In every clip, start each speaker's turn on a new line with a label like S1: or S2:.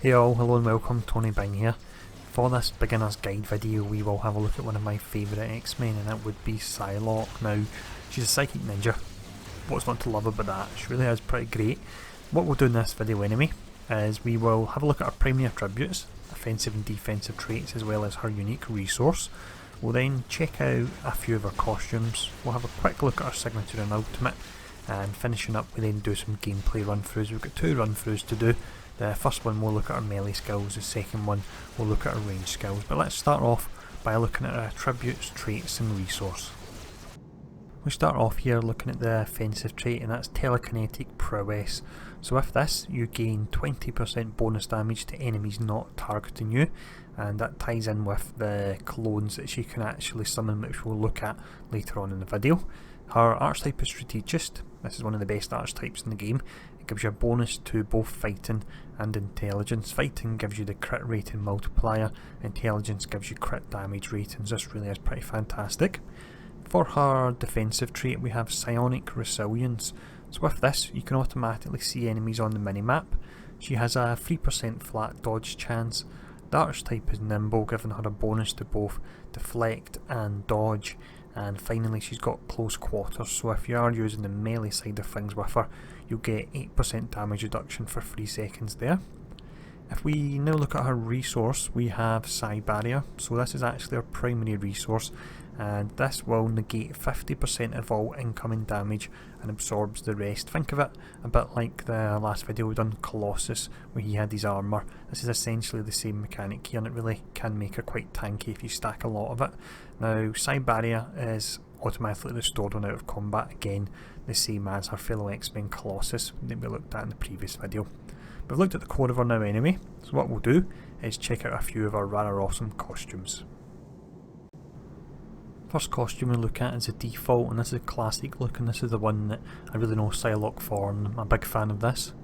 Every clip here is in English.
S1: Hey all, hello and welcome, Tony Bing here. For this beginner's guide video we will have a look at one of my favourite X-Men, and that would be Psylocke. Now, she's a psychic ninja. What's not to love about that? She really is pretty great. What we'll do in this video anyway is we will have a look at her primary attributes, offensive and defensive traits, as well as her unique resource. We'll then check out a few of her costumes, we'll have a quick look at her signature and ultimate, and finishing up we then do some gameplay run-throughs. We've got two run-throughs to do. The first one we'll look at our melee skills, the second one we'll look at our range skills, but let's start off by looking at our attributes, traits and resource. We start off here looking at the offensive trait, and that's telekinetic prowess. So with this you gain 20% bonus damage to enemies not targeting you, and that ties in with the clones that she can actually summon, which we'll look at later on in the video. Her archetype is strategist. This is one of the best archetypes in the game. It gives you a bonus to both fighting and intelligence. Fighting gives you the crit rating multiplier, intelligence gives you crit damage ratings. This really is pretty fantastic. For her defensive trait we have psionic resilience. So with this you can automatically see enemies on the minimap. She has a 3% flat dodge chance. The archetype is nimble, giving her a bonus to both deflect and dodge. And finally she's got close quarters, so if you are using the melee side of things with her, you'll get 8% damage reduction for 3 seconds there. If we now look at her resource, we have Psi Barrier. So this is actually her primary resource, and this will negate 50% of all incoming damage and absorbs the rest. Think of it a bit like the last video we done, Colossus, where he had his armour. This is essentially the same mechanic here, and it really can make her quite tanky if you stack a lot of it. Now, Psi Barrier is automatically restored when out of combat, again the same as her fellow X-Men Colossus that we looked at in the previous video. We've looked at the core of her now anyway, so what we'll do is check out a few of her rather awesome costumes. First costume we look at is a default, and this is a classic look, and this is the one that I really know Psylocke for, and I'm a big fan of this.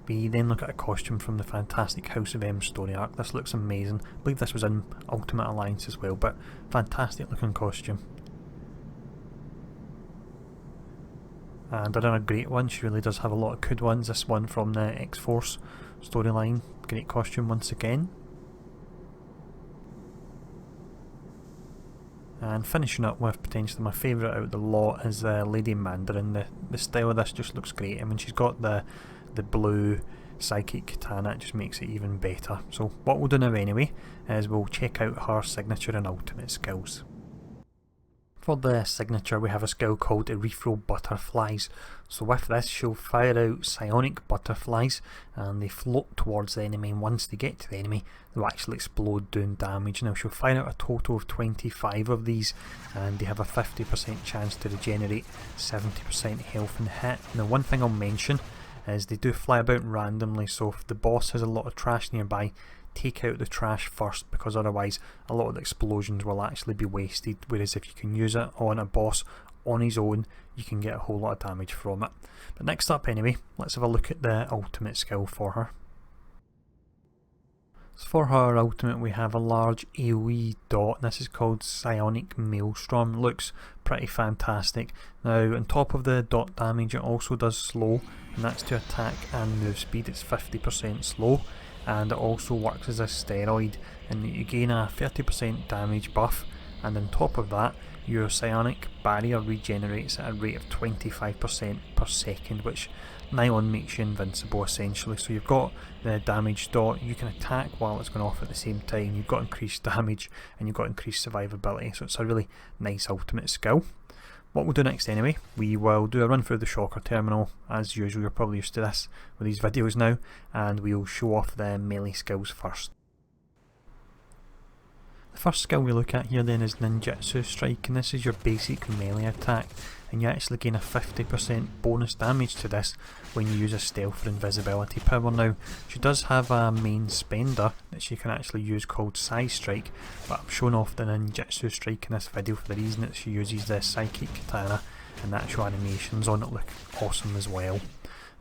S1: We then look at a costume from the fantastic House of M story arc. This looks amazing. I believe this was in Ultimate Alliance as well, but fantastic looking costume. And another great one, she really does have a lot of good ones. This one from the X-Force storyline, great costume once again. And finishing up with potentially my favourite out of the lot is Lady Mandarin. The style of this just looks great. I mean, she's got the blue psychic katana, it just makes it even better. So what we'll do now anyway is we'll check out her signature and ultimate skills. For the signature we have a skill called Erythro Butterflies. So with this she'll fire out psionic butterflies, and they float towards the enemy, and once they get to the enemy they'll actually explode doing damage. Now she'll fire out a total of 25 of these, and they have a 50% chance to regenerate, 70% health and hit. Now one thing I'll mention is they do fly about randomly, so if the boss has a lot of trash nearby, take out the trash first, because otherwise a lot of the explosions will actually be wasted, whereas if you can use it on a boss on his own you can get a whole lot of damage from it. But next up anyway, let's have a look at the ultimate skill for her. So for her ultimate we have a large AoE dot, and this is called Psionic Maelstrom. Looks pretty fantastic. Now on top of the dot damage it also does slow, and that's to attack and move speed. It's 50% slow, and it also works as a steroid, and you gain a 30% damage buff, and on top of that your psionic barrier regenerates at a rate of 25% per second, which nigh on makes you invincible essentially. So you've got the damage dot, you can attack while it's going off at the same time, you've got increased damage and you've got increased survivability, so it's a really nice ultimate skill. What we'll do next anyway, we will do a run through the shocker terminal. As usual, you're probably used to this with these videos now, and we'll show off the melee skills first. The first skill we look at here then is Ninjutsu Strike, and this is your basic melee attack, and you actually gain a 50% bonus damage to this when you use a stealth or invisibility power. Now she does have a main spender that she can actually use called Psy Strike, but I'm showing off the Ninjutsu Strike in this video for the reason that she uses the psychic katana, and the actual animations on it look awesome as well.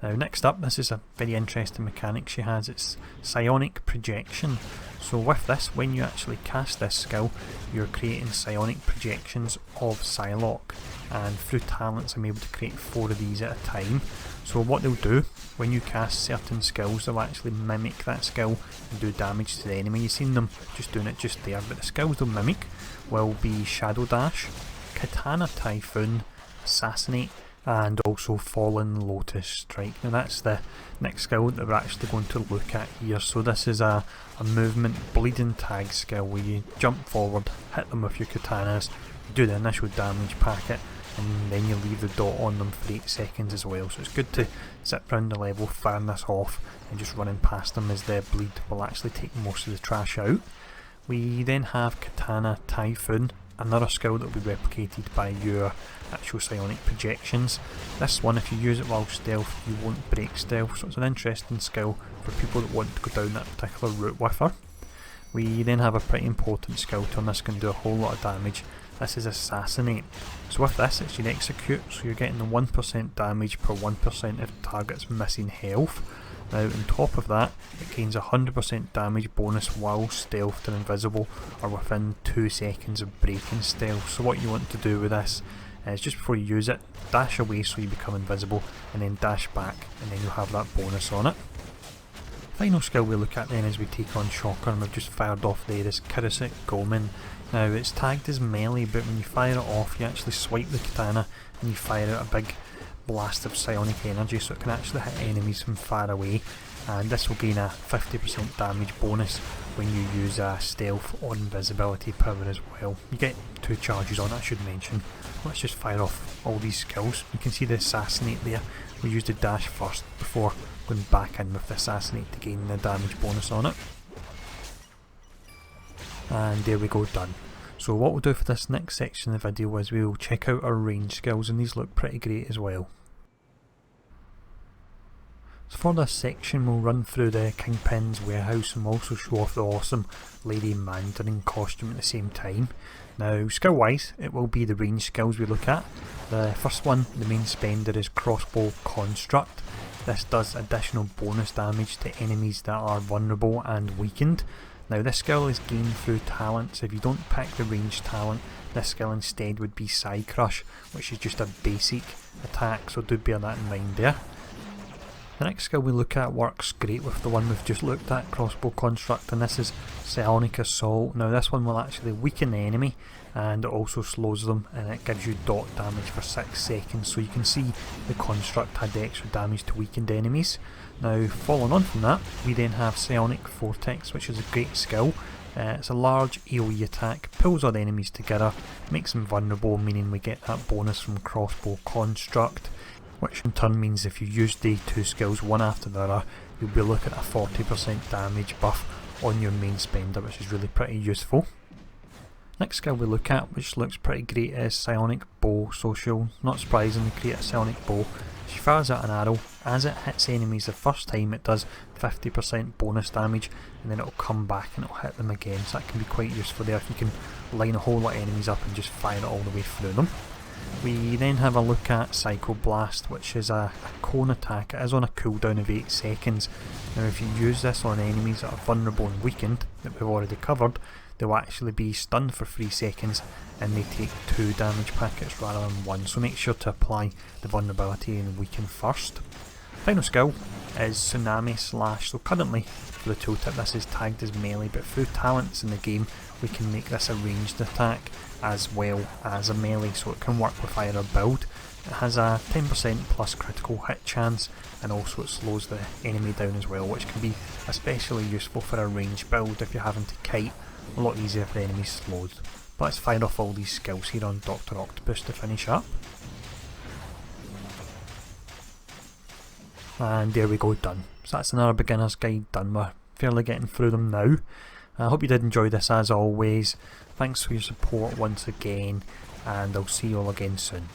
S1: Now next up, this is a very interesting mechanic she has, it's psionic projection. So with this, when you actually cast this skill, you're creating psionic projections of Psylocke, and through talents I'm able to create 4 of these at a time. So what they'll do, when you cast certain skills, they'll actually mimic that skill and do damage to the enemy. You've seen them just doing it just there, but the skills they'll mimic will be Shadow Dash, Katana Typhoon, Assassinate, and also Fallen Lotus Strike. Now that's the next skill that we're actually going to look at here. So this is a movement bleeding tag skill where you jump forward, hit them with your katanas, do the initial damage packet, and then you leave the dot on them for 8 seconds as well. So it's good to zip round the level, firing this off and just running past them as their bleed will actually take most of the trash out. We then have Katana Typhoon, another skill that will be replicated by your actual psionic projections. This one, if you use it while stealth, you won't break stealth, so it's an interesting skill for people that want to go down that particular route with her. We then have a pretty important skill turn. This can do a whole lot of damage. This is Assassinate. So with this, it's your execute, so you're getting the 1% damage per 1% if the target's missing health. Now on top of that, it gains 100% damage bonus while stealthed and invisible, or within 2 seconds of breaking stealth. So what you want to do with this is just before you use it, dash away so you become invisible, and then dash back, and then you'll have that bonus on it. Final skill we look at then is we take on Shocker, and we've just fired off there is Kirisic Gomen. Now it's tagged as melee, but when you fire it off, you actually swipe the katana and you fire out a big blast of psionic energy, so it can actually hit enemies from far away, and this will gain a 50% damage bonus when you use a stealth or invisibility power as well. You get 2 charges on it, I should mention. Let's just fire off all these skills. You can see the Assassinate there. We used the dash first before going back in with the Assassinate to gain the damage bonus on it. And there we go, done. So what we'll do for this next section of the video is we'll check out our range skills, and these look pretty great as well. So for this section we'll run through the Kingpin's warehouse and we'll also show off the awesome Lady Mandarin costume at the same time. Now skill wise, it will be the range skills we look at. The first one, the main spender, is Crossbow Construct. This does additional bonus damage to enemies that are vulnerable and weakened. Now this skill is gained through talents. If you don't pick the range talent, this skill instead would be Psy Crush, which is just a basic attack, so do bear that in mind there. The next skill we look at works great with the one we've just looked at, Crossbow Construct, and this is Psionic Assault. Now this one will actually weaken the enemy, and it also slows them, and it gives you dot damage for 6 seconds, so you can see the construct had extra damage to weakened enemies. Now following on from that, we then have Psionic Vortex, which is a great skill. It's a large AoE attack, pulls all the enemies together, makes them vulnerable, meaning we get that bonus from Crossbow Construct, which in turn means if you use the 2 skills one after the other, you'll be looking at a 40% damage buff on your main spender, which is really pretty useful. Next skill we look at, which looks pretty great, is Psionic Bow. So she'll, not surprisingly, create a Psionic Bow. She fires out an arrow. As it hits enemies the first time, it does 50% bonus damage, and then it'll come back and it'll hit them again, so that can be quite useful there if you can line a whole lot of enemies up and just fire it all the way through them. We then have a look at Psycho Blast, which is a cone attack. It is on a cooldown of 8 seconds. Now if you use this on enemies that are vulnerable and weakened, that we've already covered, they'll actually be stunned for 3 seconds and they take 2 damage packets rather than 1, so make sure to apply the vulnerability and weaken first. Final skill is Tsunami Slash. So currently for the tooltip this is tagged as melee, but through talents in the game we can make this a ranged attack as well as a melee, so it can work with either build. It has a 10% plus critical hit chance, and also it slows the enemy down as well, which can be especially useful for a ranged build if you're having to kite. A lot easier for enemies slowed. But let's fire off all these skills here on Dr. Octopus to finish up. And there we go, done. So that's another beginner's guide done. We're fairly getting through them now. I hope you did enjoy this as always. Thanks for your support once again, and I'll see you all again soon.